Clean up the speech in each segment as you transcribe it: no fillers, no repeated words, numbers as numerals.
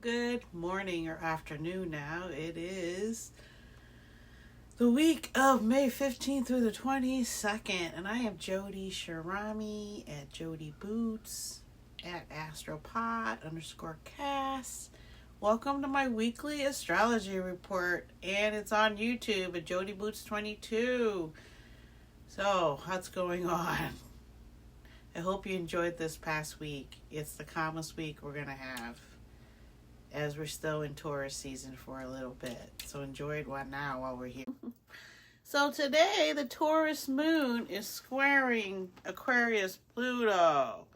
Good morning or afternoon now. It is the week of May 15th through the 22nd, and I am Jody Shirami at Jody Boots at astropod_cast. Welcome to my weekly astrology report, and it's on YouTube at Jody Boots 22. So, what's going on? I hope you enjoyed this past week. It's the calmest week we're going to have, as we're still in Taurus season for a little bit. So enjoy it now while we're here. So today, the Taurus moon is squaring Aquarius Pluto.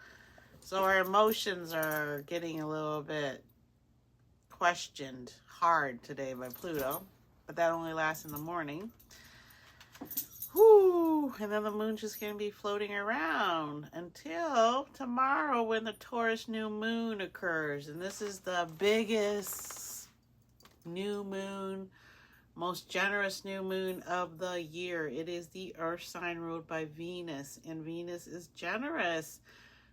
So our emotions are getting a little bit questioned hard today by Pluto. But that only lasts in the morning. Whew, and then the moon's just going to be floating around until tomorrow when the Taurus New Moon occurs. And this is the biggest new moon, most generous new moon of the year. It is the Earth sign ruled by Venus, and Venus is generous.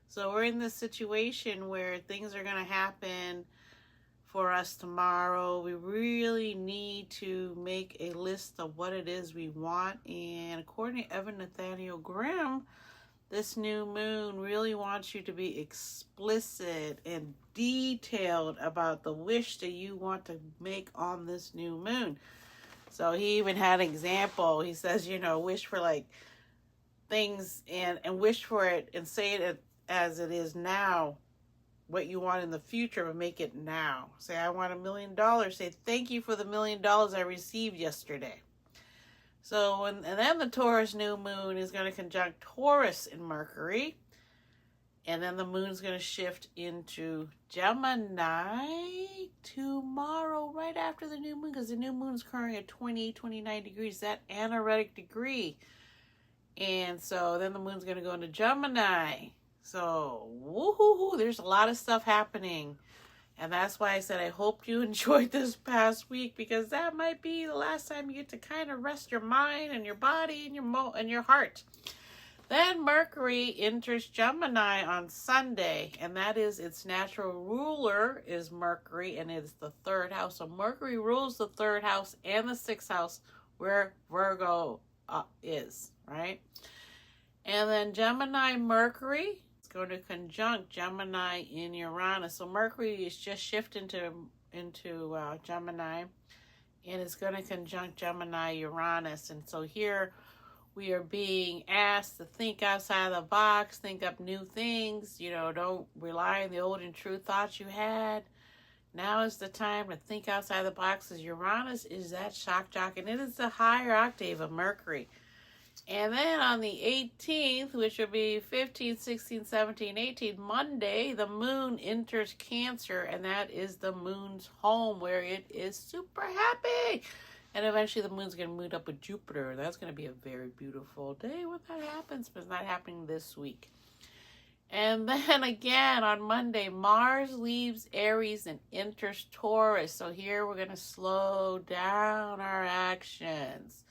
So we're in this situation where things are going to happen for us tomorrow. We really need to make a list of what it is we want, and according to Evan Nathaniel Grimm, this new moon really wants you to be explicit and detailed about the wish that you want to make on this new moon. So he even had an example. He says, wish for like things and wish for it and say it as it is now. What you want in the future, but make it now. Say, I want $1 million. Say, thank you for the $1 million I received yesterday. So, and then the Taurus new moon is going to conjunct Taurus and Mercury. And then the moon is going to shift into Gemini tomorrow, right after the new moon, because the new moon is occurring at 29 degrees, that anaretic degree. And so then the moon's going to go into Gemini. So, woohoo, there's a lot of stuff happening. And that's why I said I hope you enjoyed this past week, because that might be the last time you get to kind of rest your mind and your body and your heart. Then Mercury enters Gemini on Sunday, and that is its natural ruler is Mercury, and it's the third house. So Mercury rules the third house and the sixth house where Virgo is, right? And then Gemini Mercury going to conjunct Gemini in Uranus. So Mercury is just shifting into Gemini, and it's going to conjunct Gemini Uranus. And so here we are being asked to think outside the box, think up new things. Don't rely on the old and true thoughts you had. Now is the time to think outside the box, as Uranus is that shock jock, and it is the higher octave of Mercury. And then on the 18th, which will be 15, 16, 17, 18, Monday, the moon enters Cancer, and that is the moon's home where it is super happy. And eventually the moon's going to meet up with Jupiter. That's going to be a very beautiful day when that happens, but it's not happening this week. And then again on Monday, Mars leaves Aries and enters Taurus. So here we're going to slow down our actions.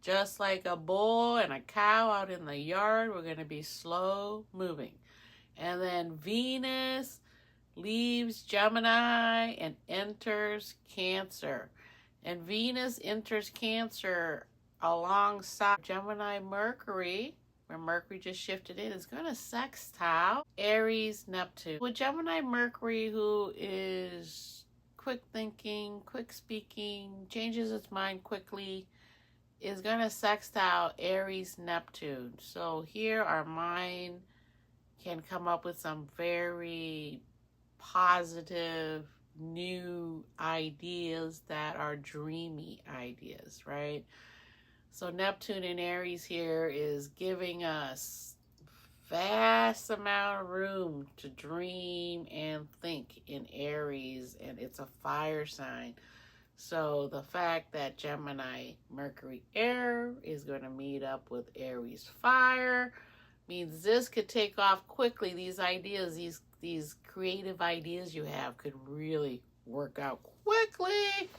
Just like a bull and a cow out in the yard, we're going to be slow moving. And then Venus leaves Gemini and enters Cancer. And Venus enters Cancer alongside Gemini Mercury, where Mercury just shifted in, is going to sextile Aries Neptune. With Gemini Mercury, who is quick thinking, quick speaking, changes its mind quickly, is going to sextile Aries Neptune. So here our mind can come up with some very positive new ideas that are dreamy ideas, right? So Neptune in Aries here is giving us vast amount of room to dream and think in Aries, and it's a fire sign. So the fact that Gemini Mercury Air is going to meet up with Aries Fire means this could take off quickly. These ideas, these creative ideas you have could really work out quickly.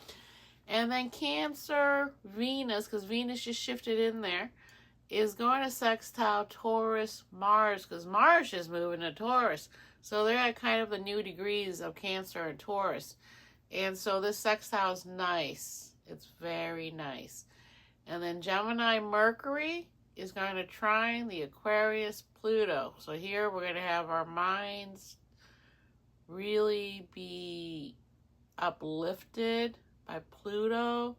And then Cancer Venus, because Venus just shifted in there, is going to sextile Taurus Mars, because Mars is moving to Taurus. So they're at kind of the new degrees of Cancer and Taurus. And so this sextile is nice. It's very nice. And then Gemini Mercury is going to trine the Aquarius Pluto. So here we're going to have our minds really be uplifted by Pluto.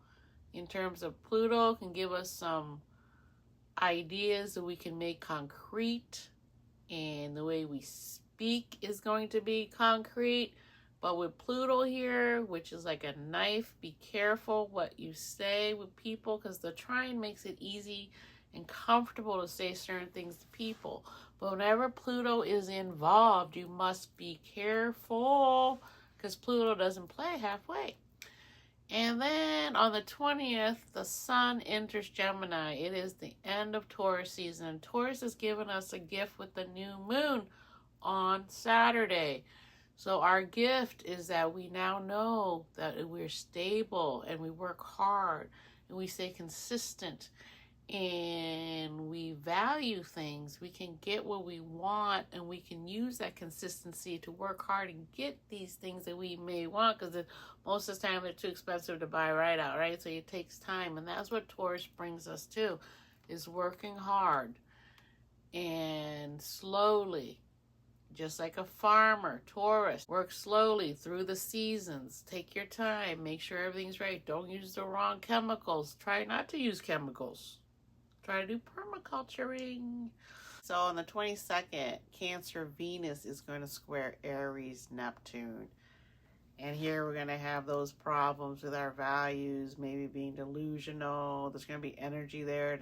In terms of Pluto can give us some ideas that we can make concrete, and the way we speak is going to be concrete. But with Pluto here, which is like a knife, be careful what you say with people, because the trine makes it easy and comfortable to say certain things to people. But whenever Pluto is involved, you must be careful, because Pluto doesn't play halfway. And then on the 20th, the Sun enters Gemini. It is the end of Taurus season. Taurus has given us a gift with the new moon on Saturday. So our gift is that we now know that we're stable and we work hard and we stay consistent and we value things. We can get what we want, and we can use that consistency to work hard and get these things that we may want, because most of the time they're too expensive to buy right out, right? So it takes time, and that's what Taurus brings us to, is working hard and slowly. Just like a farmer, Taurus, work slowly through the seasons. Take your time. Make sure everything's right. Don't use the wrong chemicals. Try not to use chemicals. Try to do permaculturing. So on the 22nd, Cancer Venus is going to square Aries Neptune. And here we're going to have those problems with our values, maybe being delusional. There's going to be energy there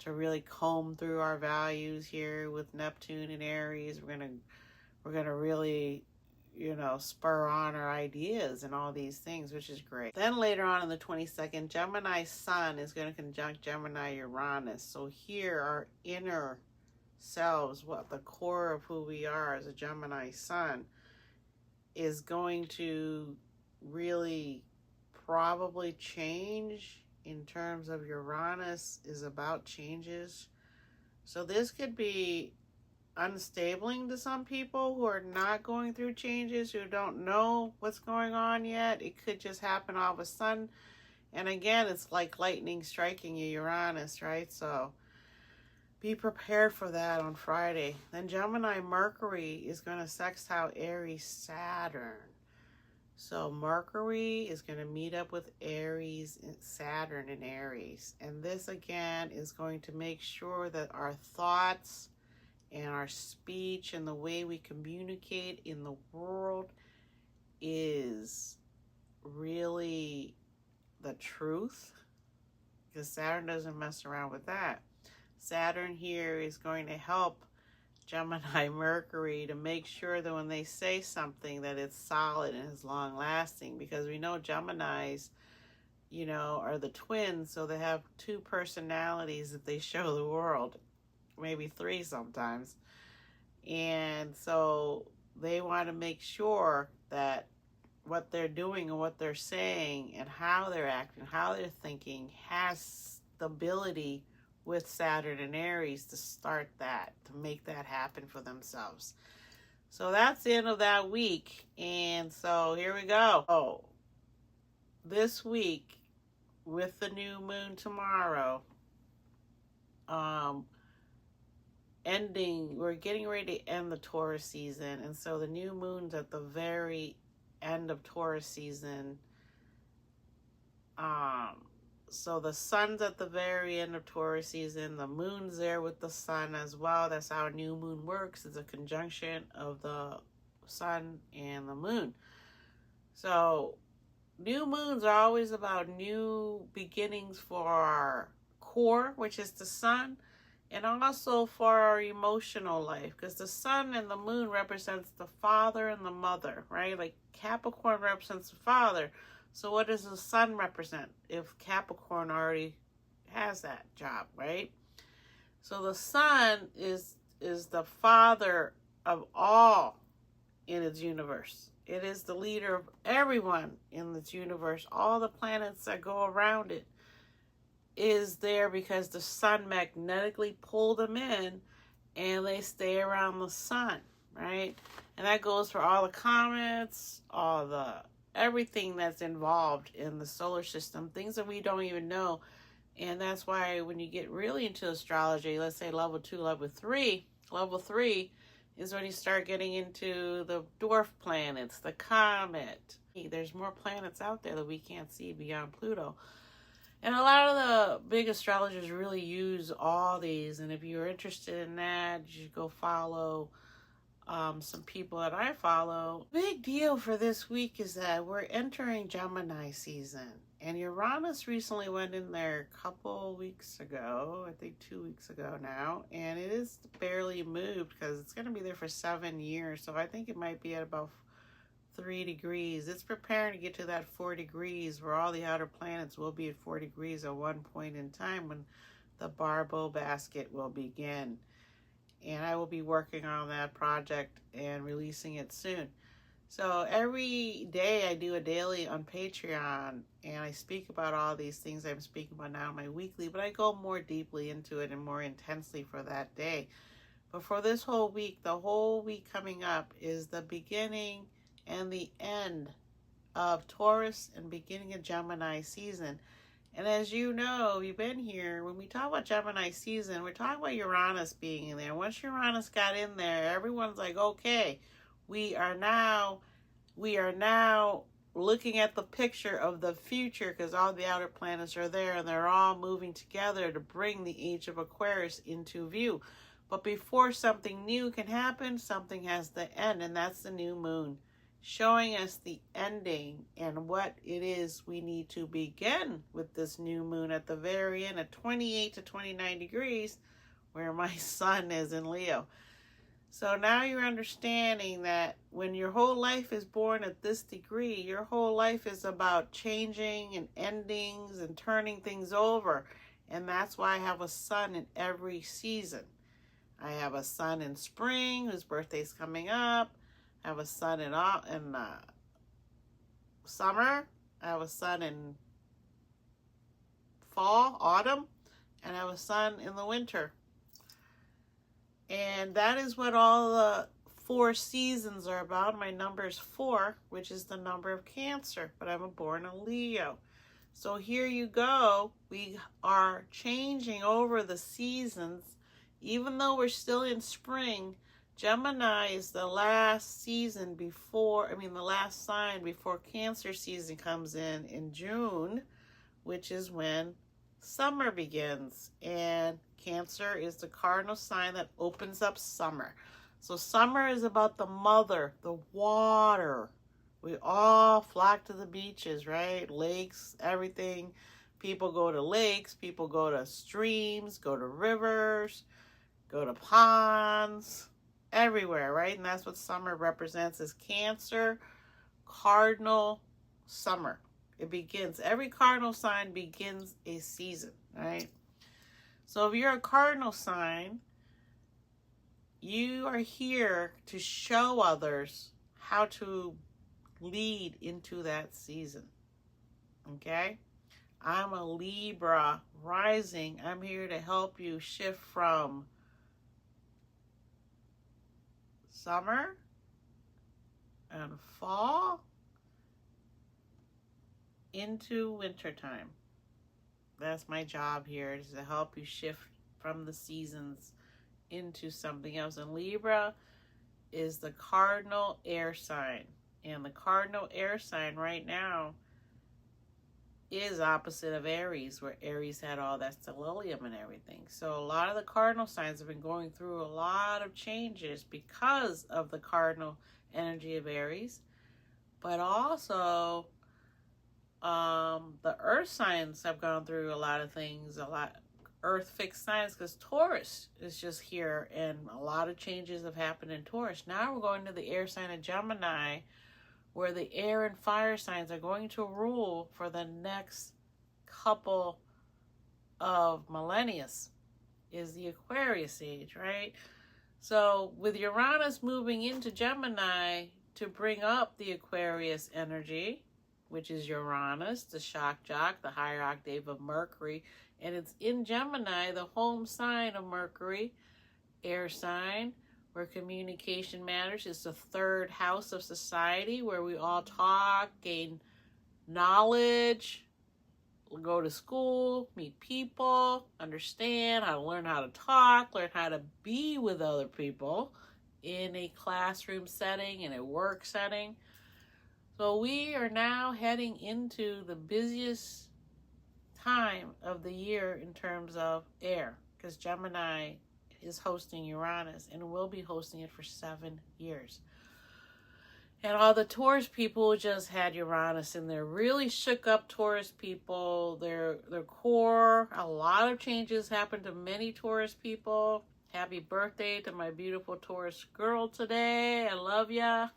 to really comb through our values here with Neptune and Aries. We're gonna really, spur on our ideas and all these things, which is great. Then later on the 22nd, Gemini Sun is going to conjunct Gemini Uranus. So here our inner selves, what the core of who we are as a Gemini Sun, is going to really probably change. In terms of Uranus is about changes. So this could be unstabling to some people who are not going through changes, who don't know what's going on yet. It could just happen all of a sudden. And again, it's like lightning striking you, Uranus, right? So be prepared for that on Friday. Then Gemini Mercury is going to sextile Aries Saturn. So Mercury is going to meet up with Aries, Saturn and Aries. And this again is going to make sure that our thoughts and our speech and the way we communicate in the world is really the truth. Because Saturn doesn't mess around with that. Saturn here is going to help Gemini Mercury to make sure that when they say something that it's solid and is long lasting, because we know Geminis, are the twins, so they have two personalities that they show the world, maybe three sometimes. And so they want to make sure that what they're doing and what they're saying and how they're acting, how they're thinking has stability with Saturn and Aries to start that, to make that happen for themselves. So that's the end of that week. And so here we go. Oh, this week with the new moon tomorrow, we're getting ready to end the Taurus season. And so the new moon's at the very end of Taurus season. So the sun's at the very end of Taurus season. The moon's there with the sun as well. That's how a new moon works. It's a conjunction of the sun and the moon. So new moons are always about new beginnings for our core, which is the sun, and also for our emotional life, because the sun and the moon represents the father and the mother, right? Like Capricorn represents the father. So what does the sun represent if Capricorn already has that job, right? So the sun is the father of all in its universe. It is the leader of everyone in its universe. All the planets that go around it is there because the sun magnetically pulled them in, and they stay around the sun, right? And that goes for all the comets, all the everything that's involved in the solar system, things that we don't even know. And that's why when you get really into astrology, let's say level 2, level 3 is when you start getting into the dwarf planets, the comet. There's more planets out there that we can't see beyond Pluto. And a lot of the big astrologers really use all these. And if you're interested in that, you should go follow some people that I follow. Big deal for this week is that we're entering Gemini season. And Uranus recently went in there a couple weeks ago, I think 2 weeks ago now. And it is barely moved because it's going to be there for 7 years. So I think it might be at about 3 degrees. It's preparing to get to that 4 degrees where all the outer planets will be at 4 degrees at one point in time when the Barbo basket will begin. And I will be working on that project and releasing it soon. So every day I do a daily on Patreon and I speak about all these things I'm speaking about now in my weekly, but I go more deeply into it and more intensely for that day. But for this whole week, the whole week coming up is the beginning and the end of Taurus and beginning of Gemini season. And as you know, you've been here, when we talk about Gemini season, we're talking about Uranus being in there. Once Uranus got in there, everyone's like, okay, we are now looking at the picture of the future because all the outer planets are there and they're all moving together to bring the age of Aquarius into view. But before something new can happen, something has to end, and that's the new moon, showing us the ending and what it is we need to begin with this new moon at the very end at 28 to 29 degrees, where my sun is in Leo. So now you're understanding that when your whole life is born at this degree, your whole life is about changing and endings and turning things over. And that's why I have a sun in every season. I have a sun in spring, whose birthday's coming up. I have a sun in summer. I have a sun in fall, autumn. And I have a sun in the winter. And that is what all the 4 seasons are about. My number is 4, which is the number of Cancer, but I'm born a Leo. So here you go. We are changing over the seasons. Even though we're still in spring, Gemini is the last season before, the last sign before Cancer season comes in June, which is when summer begins. And Cancer is the cardinal sign that opens up summer. So summer is about the mother, the water. We all flock to the beaches, right? Lakes, everything. People go to lakes, people go to streams, go to rivers, go to ponds, everywhere, right? And that's what summer represents, is Cancer, cardinal summer. It begins, every cardinal sign begins a season, right? So if you're a cardinal sign, you are here to show others how to lead into that season, okay? I'm a Libra rising. I'm here to help you shift from summer and fall into wintertime. That's my job here, is to help you shift from the seasons into something else. And Libra is the cardinal air sign. And the cardinal air sign right now is opposite of Aries, where Aries had all that stellium and everything. So a lot of the cardinal signs have been going through a lot of changes because of the cardinal energy of Aries. But also the earth signs have gone through a lot of things, a lot earth fixed signs, because Taurus is just here and a lot of changes have happened in Taurus. Now we're going to the air sign of Gemini, where the air and fire signs are going to rule for the next couple of millennia, is the Aquarius age, right? So with Uranus moving into Gemini to bring up the Aquarius energy, which is Uranus, the shock jock, the higher octave of Mercury, and it's in Gemini, the home sign of Mercury, air sign, where communication matters. It's the third house of society, where we all talk, gain knowledge, go to school, meet people, understand how to learn how to talk, learn how to be with other people in a classroom setting, in a work setting. So we are now heading into the busiest time of the year in terms of air, because Gemini is hosting Uranus and will be hosting it for 7 years. And all the Taurus people just had Uranus in there. Really shook up Taurus people, their core. A lot of changes happened to many Taurus people. Happy birthday to my beautiful Taurus girl today. I love ya.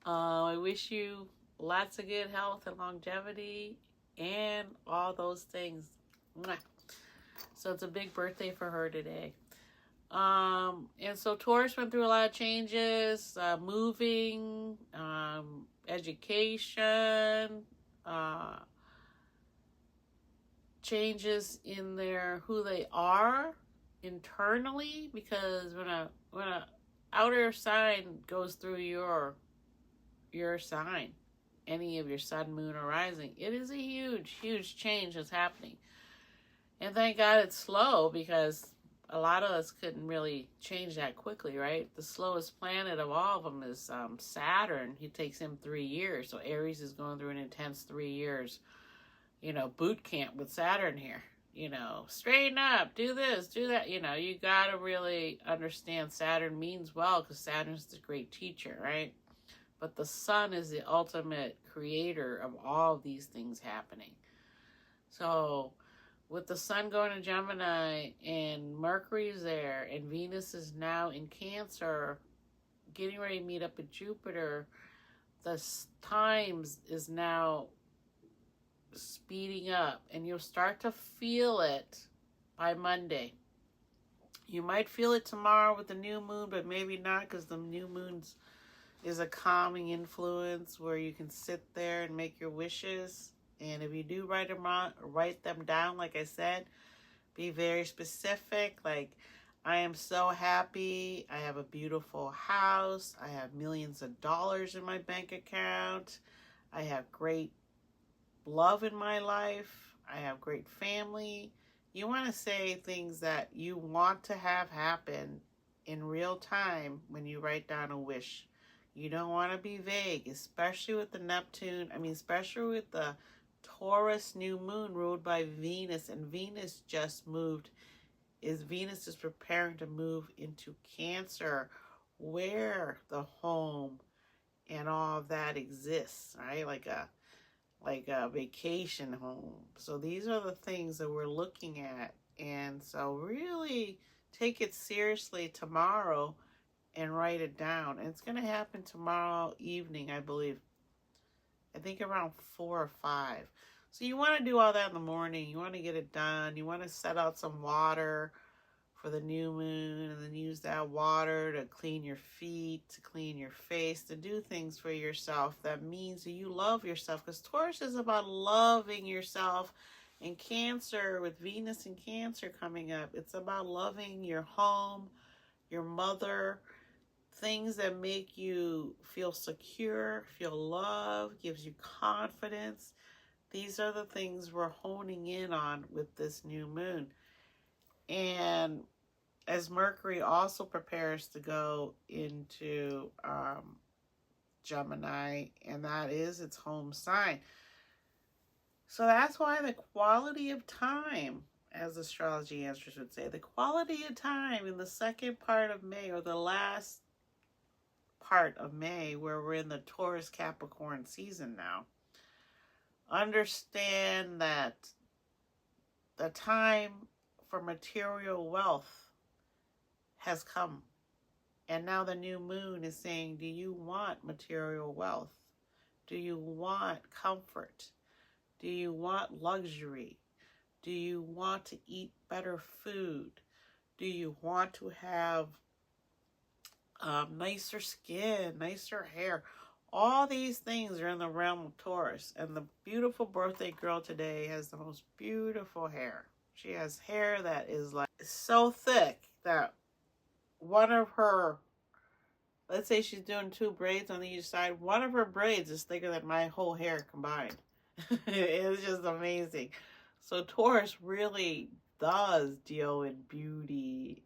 I wish you lots of good health and longevity and all those things. Mwah. So it's a big birthday for her today. And so Taurus went through a lot of changes, moving, education, changes in who they are internally, because when a outer sign goes through your sign, any of your sun, moon, or rising, it is a huge change that's happening. And thank God it's slow, because a lot of us couldn't really change that quickly, right? The slowest planet of all of them is Saturn. It takes him 3 years. So Aries is going through an intense 3 years, boot camp with Saturn here. Straighten up, do this, do that. You got to really understand Saturn means well, because Saturn's the great teacher, right? But the sun is the ultimate creator of all of these things happening. So with the sun going to Gemini and Mercury's there and Venus is now in Cancer, getting ready to meet up with Jupiter, the times is now speeding up, and you'll start to feel it by Monday. You might feel it tomorrow with the new moon, but maybe not, because the new moon's is a calming influence where you can sit there and make your wishes. And if you do write them down, like I said, be very specific. Like, I am so happy. I have a beautiful house. I have millions of dollars in my bank account. I have great love in my life. I have great family. You want to say things that you want to have happen in real time when you write down a wish. You don't want to be vague, especially with the Neptune. Especially with the Taurus New Moon ruled by Venus. And Venus just moved. Venus is preparing to move into Cancer, where the home and all of that exists, right? Like a vacation home. So these are the things that we're looking at. And so really take it seriously tomorrow and write it down. And it's going to happen tomorrow evening, I believe. I think around 4 or 5. So you want to do all that in the morning. You want to get it done. You want to set out some water for the new moon, and then use that water to clean your feet, to clean your face, to do things for yourself. That means that you love yourself, because Taurus is about loving yourself. And Cancer, with Venus and Cancer coming up, it's about loving your home, your mother, things that make you feel secure, feel love, gives you confidence. These are the things we're honing in on with this new moon. And as Mercury also prepares to go into Gemini, and that is its home sign. So that's why the quality of time, as astrology answers would say, the quality of time in the second part of May, or the last part of May, where we're in the Taurus Capricorn season now, understand that the time for material wealth has come. And now the new moon is saying, do you want material wealth? Do you want comfort? Do you want luxury? Do you want to eat better food? Do you want to have nicer skin, nicer hair? All these things are in the realm of Taurus. And the beautiful birthday girl today has the most beautiful hair. She has hair that is like so thick that one of her, let's say she's doing 2 braids on each side, one of her braids is thicker than my whole hair combined. It's just amazing. So Taurus really does deal in beauty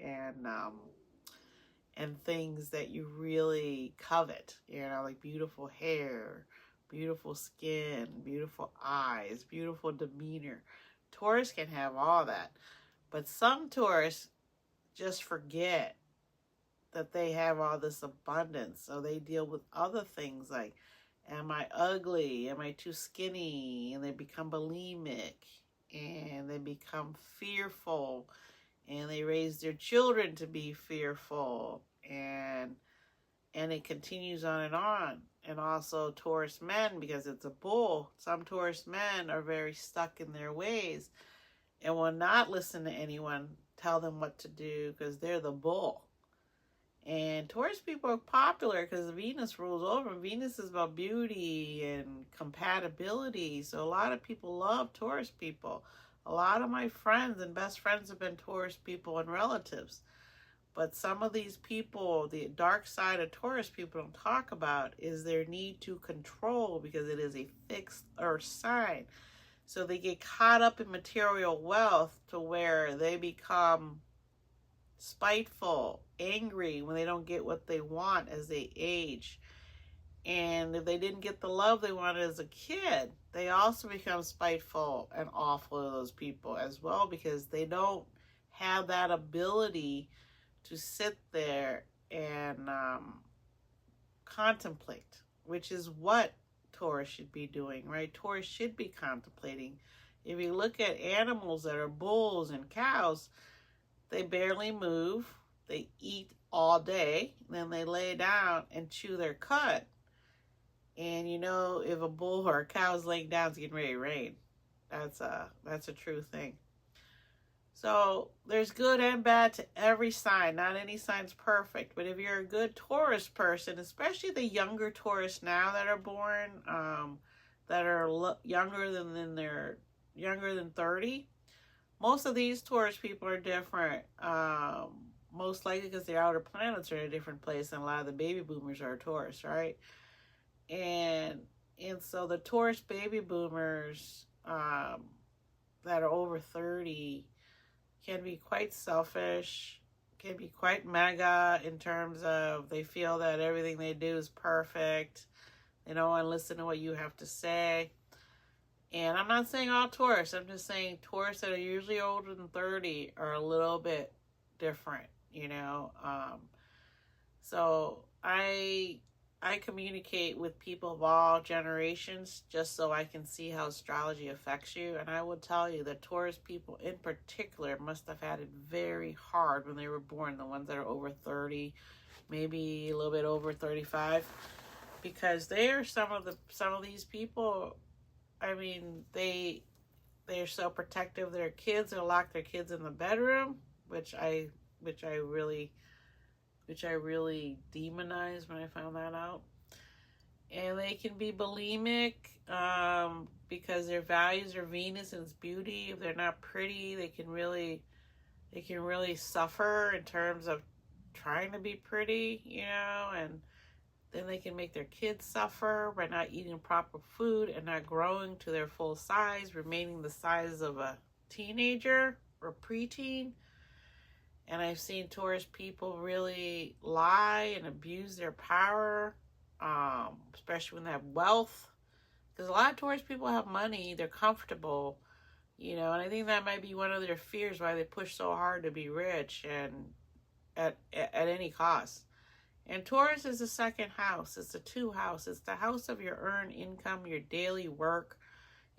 and things that you really covet, you know, like beautiful hair, beautiful skin, beautiful eyes, beautiful demeanor. Taurus can have all that. But some Taurus just forget that they have all this abundance. So they deal with other things like, am I ugly? Am I too skinny? And they become bulimic, and they become fearful, and they raise their children to be fearful, and it continues on and on. And also Taurus men, because it's a bull, some Taurus men are very stuck in their ways and will not listen to anyone tell them what to do because they're the bull. And Taurus people are popular because Venus rules over them. Venus is about beauty and compatibility. So a lot of people love Taurus people. A lot of my friends and best friends have been Taurus people and relatives. But some of these people, the dark side of Taurus people don't talk about is their need to control, because it is a fixed earth sign. So they get caught up in material wealth to where they become spiteful, angry when they don't get what they want as they age. And if they didn't get the love they wanted as a kid, they also become spiteful and awful to those people as well, because they don't have that ability to sit there and contemplate, which is what Taurus should be doing, right? Taurus should be contemplating. If you look at animals that are bulls and cows, they barely move. They eat all day. Then they lay down and chew their cud. And you know, if a bull or a cow is laying down, it's getting ready to rain. That's a true thing. So there's good and bad to every sign. Not any sign's perfect. But if you're a good Taurus person, especially the younger Taurus now that are born, that are younger than 30, most of these Taurus people are different. Most likely because their outer planets are in a different place, and a lot of the baby boomers are Taurus, right? And so the Taurus baby boomers that are over 30 can be quite selfish, can be quite mega in terms of they feel that everything they do is perfect. They don't want to listen to what you have to say. And I'm not saying all Taurus. I'm just saying Taurus that are usually older than 30 are a little bit different, you know. So I communicate with people of all generations just so I can see how astrology affects you. And I will tell you that Taurus people in particular must have had it very hard when they were born, the ones that are over 30, maybe a little bit over 35, because they are some of these people. I mean, they're so protective of their kids. They'll lock their kids in the bedroom, which I really demonized when I found that out. And they can be bulimic because their values are Venus and its beauty. If they're not pretty, they can really suffer in terms of trying to be pretty, you know, and then they can make their kids suffer by not eating proper food and not growing to their full size, remaining the size of a teenager or preteen. And I've seen Taurus people really lie and abuse their power, especially when they have wealth. Because a lot of Taurus people have money, they're comfortable, you know, and I think that might be one of their fears why they push so hard to be rich and at any cost. And Taurus is the second house. It's the 2 house. It's the house of your earned income, your daily work,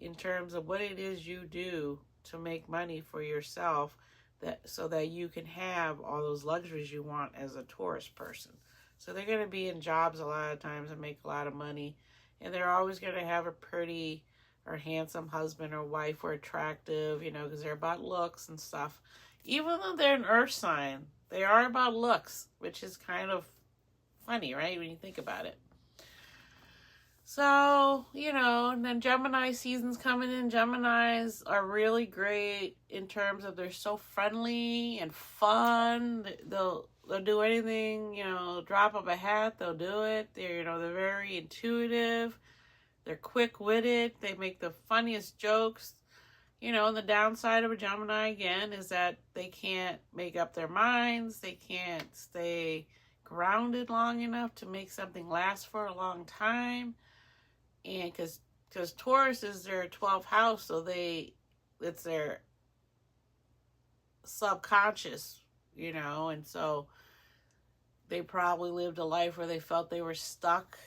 in terms of what it is you do to make money for yourself, so that you can have all those luxuries you want as a Taurus person. So they're going to be in jobs a lot of times and make a lot of money. And they're always going to have a pretty or handsome husband or wife or attractive, you know, because they're about looks and stuff. Even though they're an earth sign, they are about looks, which is kind of funny, right, when you think about it. So, you know, and then Gemini season's coming in. Geminis are really great in terms of they're so friendly and fun. They'll they'll do anything, drop of a hat, they'll do it. They're, they're very intuitive. They're quick-witted. They make the funniest jokes. And the downside of a Gemini, again, is that they can't make up their minds. They can't stay grounded long enough to make something last for a long time. And because Taurus is their 12th house, so it's their subconscious, and so they probably lived a life where they felt they were stuck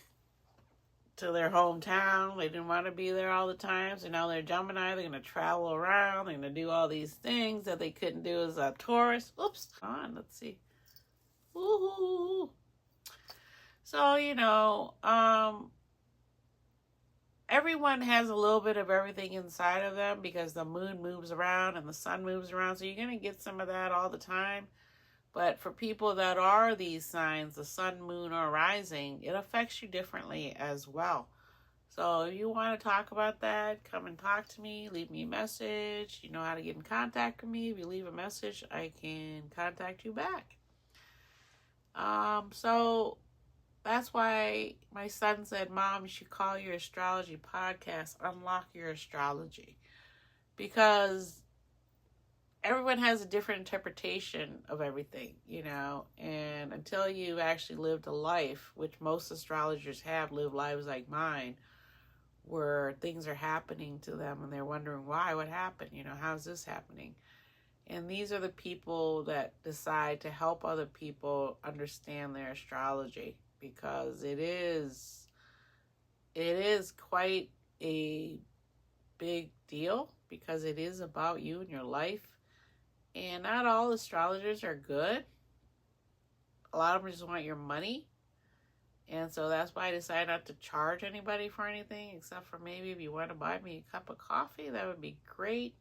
to their hometown. They didn't want to be there all the time. So now they're Gemini. They're going to travel around. They're going to do all these things that they couldn't do as a Taurus. Oops. Let's see. Woohoo. So, everyone has a little bit of everything inside of them because the moon moves around and the sun moves around. So you're going to get some of that all the time. But for people that are these signs, the sun, moon, or rising, it affects you differently as well. So if you want to talk about that, come and talk to me. Leave me a message. You know how to get in contact with me. If you leave a message, I can contact you back. So that's why my son said, Mom, you should call your astrology podcast Unlock Your Astrology. Because everyone has a different interpretation of everything, and until you've actually lived a life, which most astrologers have lived lives like mine, where things are happening to them and they're wondering why, what happened, how's this happening? And these are the people that decide to help other people understand their astrology, because it is quite a big deal, because it is about you and your life. And not all astrologers are good. A lot of them just want your money. And so that's why I decided not to charge anybody for anything, except for maybe if you want to buy me a cup of coffee, that would be great.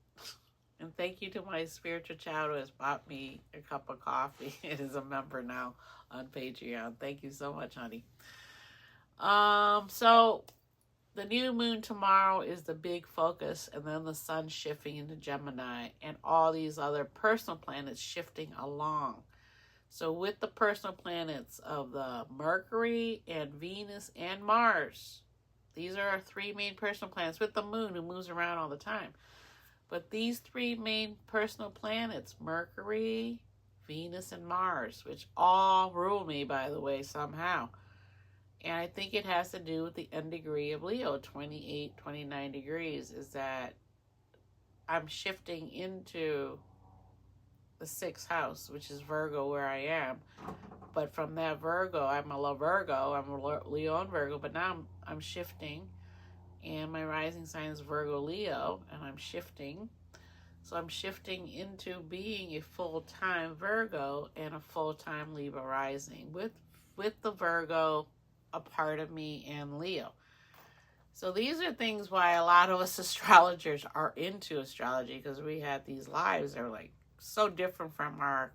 And thank you to my spiritual child who has bought me a cup of coffee. It is a member now on Patreon. Thank you so much, honey. So the new moon tomorrow is the big focus, and then the sun shifting into Gemini and all these other personal planets shifting along. So with the personal planets of the Mercury and Venus and Mars, these are our three main personal planets, with the moon who moves around all the time. But these three main personal planets, Mercury, Venus, and Mars, which all rule me, by the way, somehow. And I think it has to do with the end degree of Leo, 28, 29 degrees, is that I'm shifting into the 6th house, which is Virgo, where I am. But from that Virgo, I'm a Virgo, I'm a Leo and Virgo, but now I'm shifting. And my rising sign is Virgo Leo, and I'm shifting. So I'm shifting into being a full-time Virgo and a full-time Libra rising with the Virgo, a part of me, and Leo. So these are things why a lot of us astrologers are into astrology, because we had these lives that are like so different from our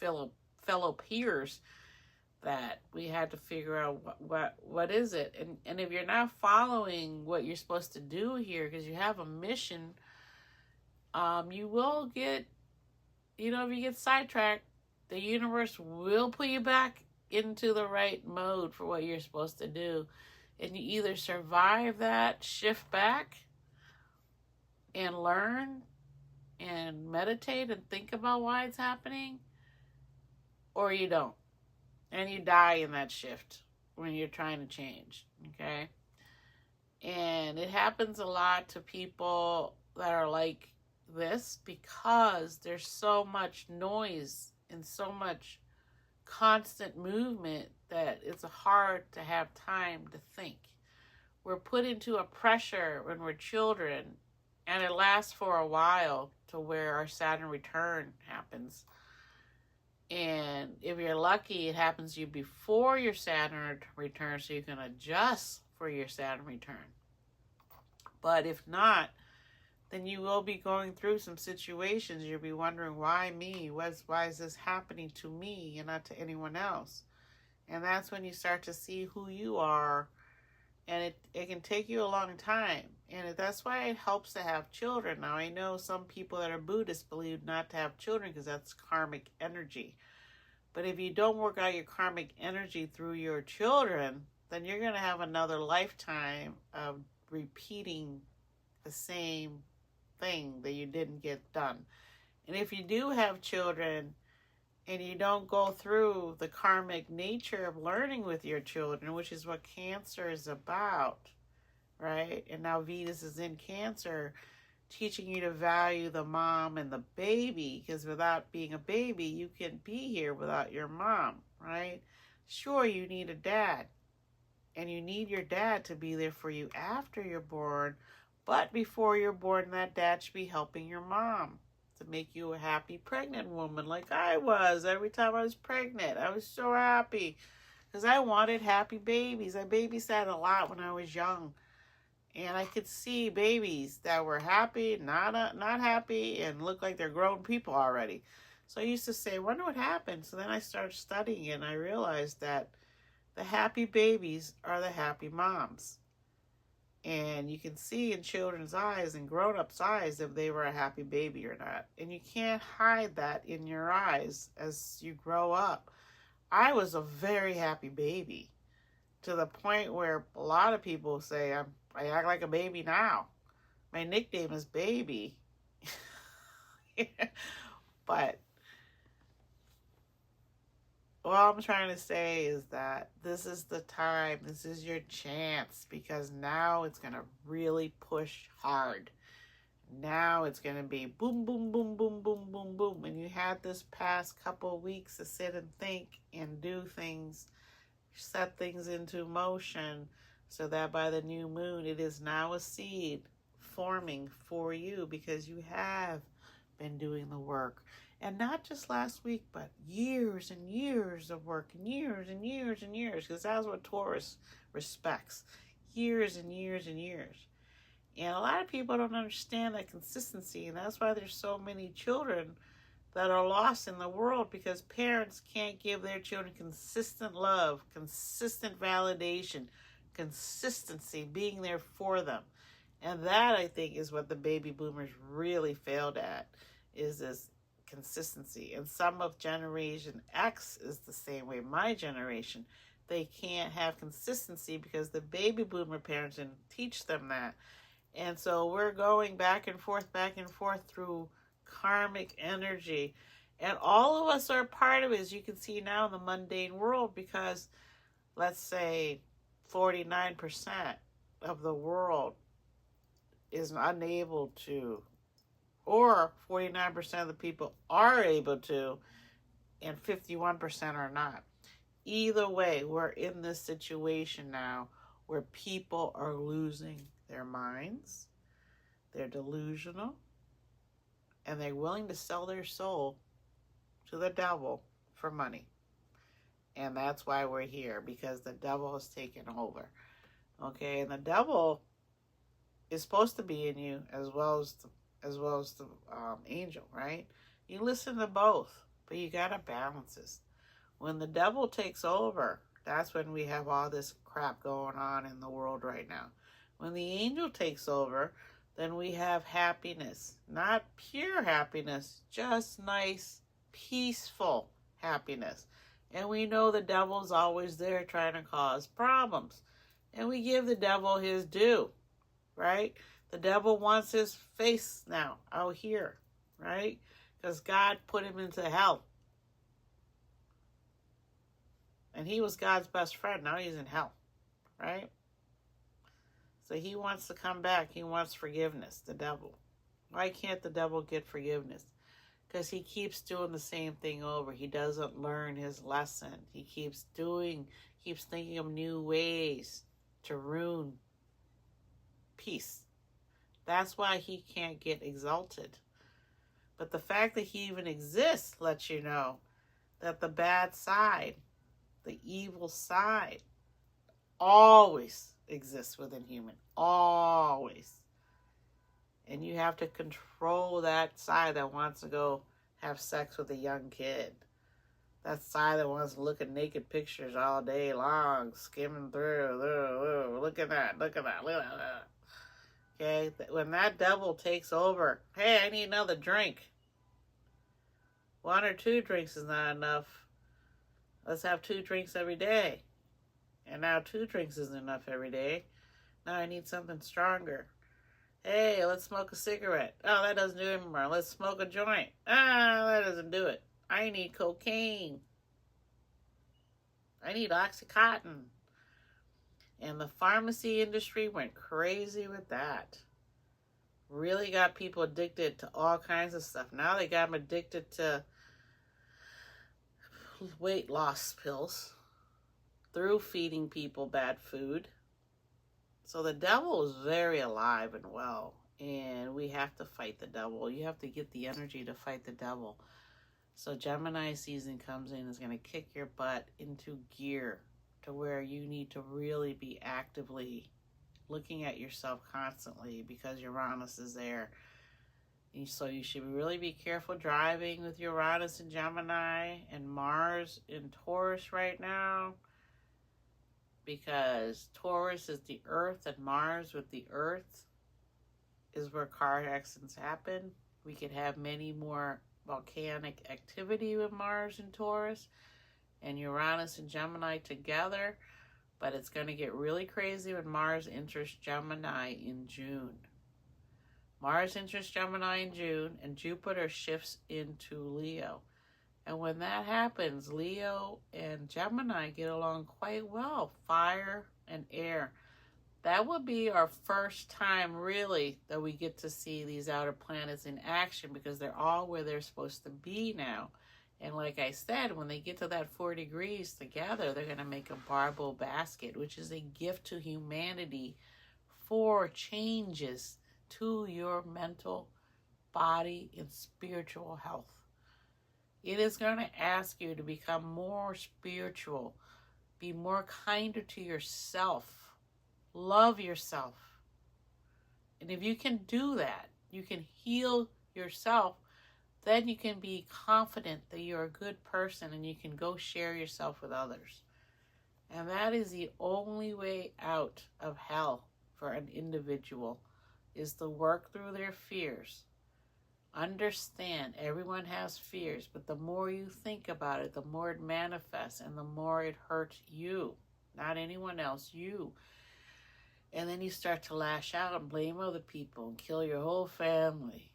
fellow peers that we had to figure out what is it. And if you're not following what you're supposed to do here, because you have a mission, you will get, if you get sidetracked, the universe will put you back into the right mode for what you're supposed to do. And you either survive that shift back and learn and meditate and think about why it's happening, or you don't. And you die in that shift when you're trying to change, okay? And it happens a lot to people that are like this, because there's so much noise and so much constant movement that it's hard to have time to think. We're put into a pressure when we're children, and it lasts for a while to where our Saturn return happens. And if you're lucky, it happens to you before your Saturn return, so you can adjust for your Saturn return. But if not, then you will be going through some situations. You'll be wondering, why me? Why is this happening to me and not to anyone else? And that's when you start to see who you are. And it can take you a long time. And that's why it helps to have children. Now, I know some people that are Buddhists believe not to have children because that's karmic energy. But if you don't work out your karmic energy through your children, then you're going to have another lifetime of repeating the same thing that you didn't get done. And if you do have children and you don't go through the karmic nature of learning with your children, which is what Cancer is about, right? And now Venus is in Cancer, teaching you to value the mom and the baby, because without being a baby, you can't be here without your mom, right? Sure, you need a dad, and you need your dad to be there for you after you're born, but before you're born, that dad should be helping your mom to make you a happy pregnant woman like I was. Every time I was pregnant, I was so happy because I wanted happy babies. I babysat a lot when I was young. And I could see babies that were happy, not happy, and look like they're grown people already. So I used to say, I wonder what happened. So then I started studying and I realized that the happy babies are the happy moms. And you can see in children's eyes and grown-ups' eyes if they were a happy baby or not. And you can't hide that in your eyes as you grow up. I was a very happy baby, to the point where a lot of people say I act like a baby now. My nickname is Baby. But all I'm trying to say is that this is the time, this is your chance, because now it's going to really push hard. Now it's going to be boom, boom, boom, boom, boom, boom, boom. And you had this past couple of weeks to sit and think and do things, set things into motion, so that by the new moon, it is now a seed forming for you, because you have been doing the work. And not just last week, but years and years of work, and years and years and years, because that's what Taurus respects. Years and years and years. And a lot of people don't understand that consistency, and that's why there's so many children that are lost in the world, because parents can't give their children consistent love, consistent validation, consistency, being there for them. And that, I think, is what the baby boomers really failed at, is this consistency. And some of Generation X is the same way. My generation, they can't have consistency because the baby boomer parents didn't teach them that. And so we're going back and forth through karmic energy, and all of us are part of it, as you can see now in the mundane world, because let's say 49% of the world is unable to, or 49% of the people are able to, and 51% are not. Either way, we're in this situation now where people are losing their minds, they're delusional, and they're willing to sell their soul to the devil for money. And that's why we're here, because the devil has taken over. Okay, and the devil is supposed to be in you as well as the angel, right? You listen to both, but you gotta balance this. When the devil takes over, that's when we have all this crap going on in the world right now. When the angel takes over, then we have happiness. Not pure happiness, just nice, peaceful happiness. And we know the devil's always there trying to cause problems. And we give the devil his due, right? The devil wants his face now out here, right? Because God put him into hell. And he was God's best friend. Now he's in hell, right? So he wants to come back. He wants forgiveness, the devil. Why can't the devil get forgiveness? Because he keeps doing the same thing over. He doesn't learn his lesson. He keeps thinking of new ways to ruin peace. That's why he can't get exalted. But the fact that he even exists lets you know that the bad side, the evil side, always exists within human. Always. And you have to control that side that wants to go have sex with a young kid. That side that wants to look at naked pictures all day long, skimming through. Look at that. Okay? When that devil takes over, hey, I need another drink. 1 or 2 drinks is not enough. Let's have 2 drinks every day. And now 2 drinks isn't enough every day. Now I need something stronger. Hey, let's smoke a cigarette. Oh, that doesn't do it anymore. Let's smoke a joint. Ah, that doesn't do it. I need cocaine. I need Oxycontin. And the pharmacy industry went crazy with that. Really got people addicted to all kinds of stuff. Now they got them addicted to weight loss pills through feeding people bad food. So the devil is very alive and well, and we have to fight the devil. You have to get the energy to fight the devil. So Gemini season comes in, is going to kick your butt into gear to where you need to really be actively looking at yourself constantly, because Uranus is there. And so you should really be careful driving with Uranus in Gemini and Mars in Taurus right now, because Taurus is the earth and Mars with the earth is where car accidents happen. We could have many more volcanic activity with Mars and Taurus and Uranus and Gemini together, but it's going to get really crazy when Mars enters Gemini in June. Mars enters Gemini in June, and Jupiter shifts into Leo. And when that happens, Leo and Gemini get along quite well, fire and air. That will be our first time, really, that we get to see these outer planets in action, because they're all where they're supposed to be now. And like I said, when they get to that 4 degrees together, they're going to make a barbell basket, which is a gift to humanity for changes to your mental, body, and spiritual health. It is going to ask you to become more spiritual, be more kinder to yourself, love yourself. And if you can do that, you can heal yourself, then you can be confident that you're a good person and you can go share yourself with others. And that is the only way out of hell for an individual, is to work through their fears. Understand, everyone has fears, but the more you think about it, the more it manifests and the more it hurts you, not anyone else, you. And then you start to lash out and blame other people and kill your whole family.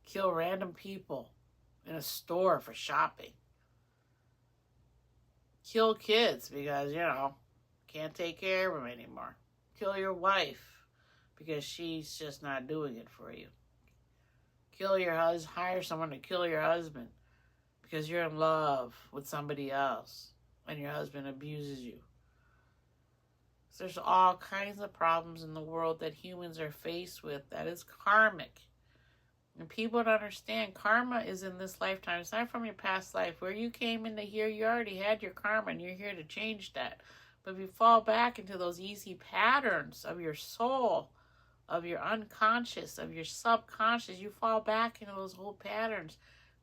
Kill random people in a store for shopping. Kill kids because, can't take care of them anymore. Kill your wife because she's just not doing it for you. Kill your husband, hire someone to kill your husband because you're in love with somebody else and your husband abuses you. So there's all kinds of problems in the world that humans are faced with that is karmic. And people don't understand, karma is in this lifetime. It's not from your past life. Where you came into here, you already had your karma and you're here to change that. But if you fall back into those easy patterns of your soul, of your unconscious, of your subconscious, you fall back into those old patterns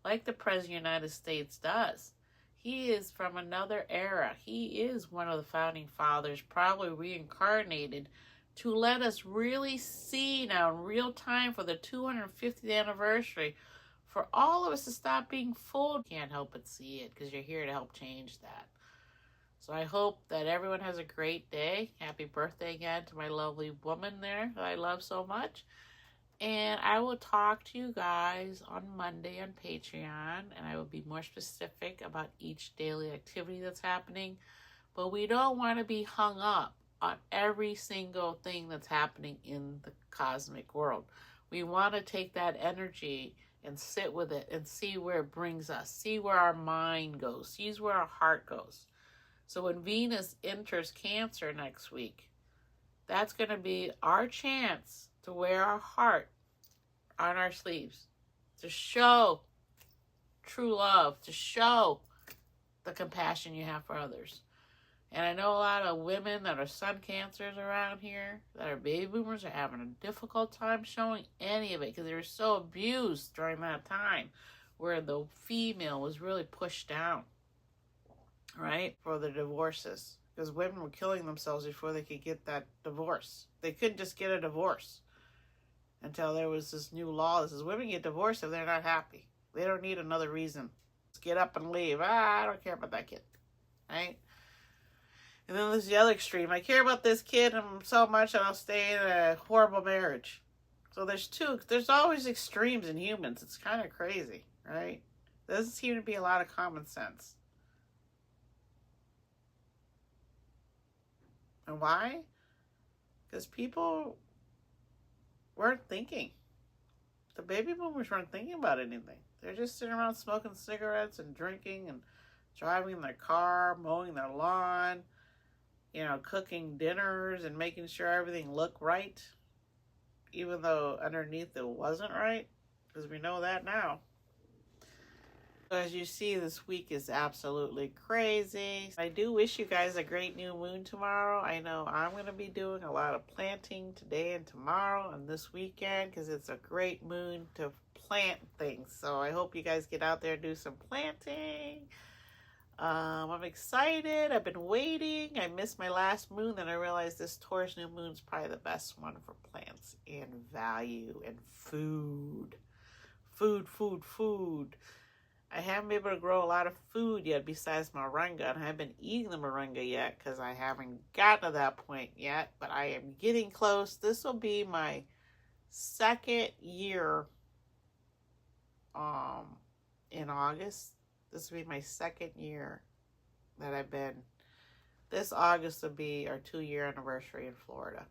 like the President of the United States does. He is from another era. He is one of the founding fathers, probably reincarnated, to let us really see now in real time for the 250th anniversary, for all of us to stop being fooled. You can't help but see it because you're here to help change that. So I hope that everyone has a great day. Happy birthday again to my lovely woman there that I love so much. And I will talk to you guys on Monday on Patreon, and I will be more specific about each daily activity that's happening. But we don't want to be hung up on every single thing that's happening in the cosmic world. We want to take that energy and sit with it and see where it brings us, see where our mind goes, see where our heart goes. So when Venus enters Cancer next week, that's going to be our chance to wear our heart on our sleeves, to show true love, to show the compassion you have for others. And I know a lot of women that are sun cancers around here, that are baby boomers, are having a difficult time showing any of it because they were so abused during that time where the female was really pushed down, right, for the divorces. Because women were killing themselves before they could get that divorce. They couldn't just get a divorce until there was this new law that says women get divorced if they're not happy. They don't need another reason. get up and leave. I don't care about that kid, right? And then there's the other extreme. I care about this kid so much that I'll stay in a horrible marriage. So there's always extremes in humans. It's kind of crazy, right? There doesn't seem to be a lot of common sense. And why? Because people weren't thinking. The baby boomers weren't thinking about anything. They're just sitting around smoking cigarettes and drinking and driving their car, mowing their lawn, you know, cooking dinners and making sure everything looked right, even though underneath it wasn't right, because we know that now. As you see, this week is absolutely crazy. I do wish you guys a great new moon tomorrow. I know I'm going to be doing a lot of planting today and tomorrow and this weekend because it's a great moon to plant things. So I hope you guys get out there and do some planting. I'm excited. I've been waiting. I missed my last moon, then I realized this Taurus New Moon is probably the best one for plants and value and food. Food. I haven't been able to grow a lot of food yet besides moringa, and I haven't been eating the moringa yet because I haven't gotten to that point yet, but I am getting close. This will be my second year in August. This will be my second year that I've been. This August will be our 2-year anniversary in Florida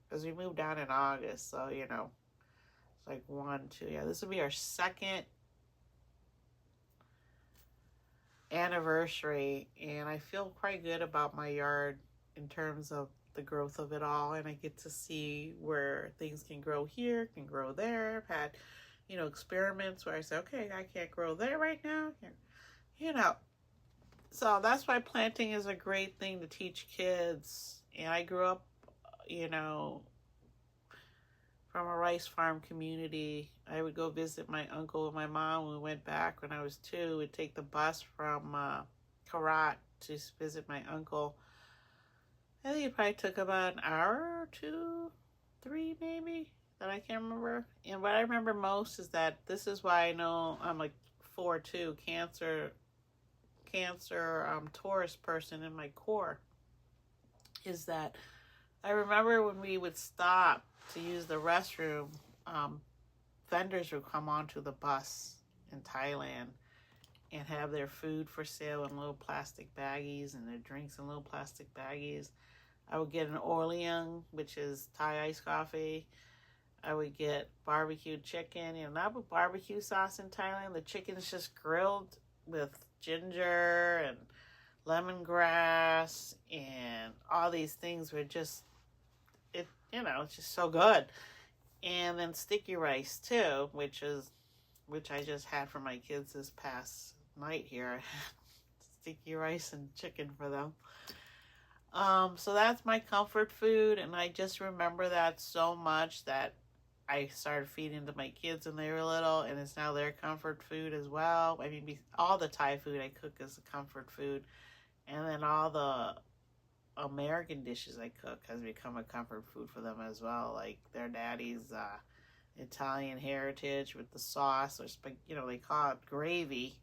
because we moved down in August, so you know, it's like 1, 2. Yeah, this will be our second anniversary, and I feel quite good about my yard in terms of the growth of it all, and I get to see where things can grow here, can grow there. I've had, you know, experiments where I say, okay, I can't grow there right now, you know. So that's why planting is a great thing to teach kids. And I grew up, you know, from a rice farm community. I would go visit my uncle and my mom when we went back when I was 2. We'd take the bus from Karat to visit my uncle. I think it probably took about an hour, 2, 3 maybe, that I can't remember. And what I remember most is that this is why I know I'm like 4-2, Cancer, Taurus person in my core, is that I remember when we would stop to use the restroom, vendors would come onto the bus in Thailand and have their food for sale in little plastic baggies and their drinks in little plastic baggies. I would get an Orleans, which is Thai iced coffee. I would get barbecued chicken, you know, not with barbecue sauce in Thailand. The chicken's just grilled with ginger and lemongrass and all these things were just, it, you know, it's just so good. And then sticky rice too, which I just had for my kids this past night here. I had sticky rice and chicken for them. So that's my comfort food, and I just remember that so much that I started feeding to my kids when they were little, and it's now their comfort food as well. I mean, all the Thai food I cook is a comfort food, and then all the American dishes I cook has become a comfort food for them as well, like their daddy's Italian heritage with the sauce, or you know, they call it gravy.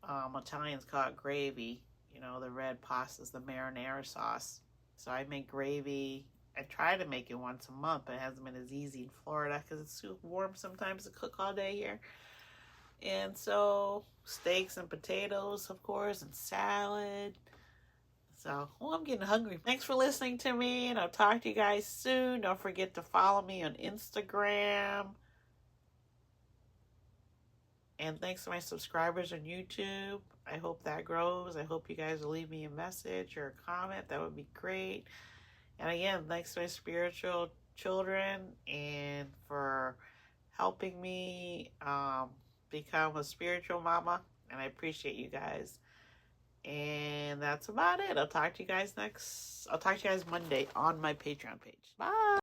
Italians call it gravy. You know, the red pasta is the marinara sauce. So I make gravy. I try to make it once a month, but it hasn't been as easy in Florida because it's too warm sometimes to cook all day here. And so steaks and potatoes, of course, and salad. So, well, I'm getting hungry. Thanks for listening to me, and I'll talk to you guys soon. Don't forget to follow me on Instagram. And thanks to my subscribers on YouTube. I hope that grows. I hope you guys will leave me a message or a comment. That would be great. And again, thanks to my spiritual children and for helping me become a spiritual mama. And I appreciate you guys. And that's about it. I'll talk to you guys Monday on my Patreon page. Bye.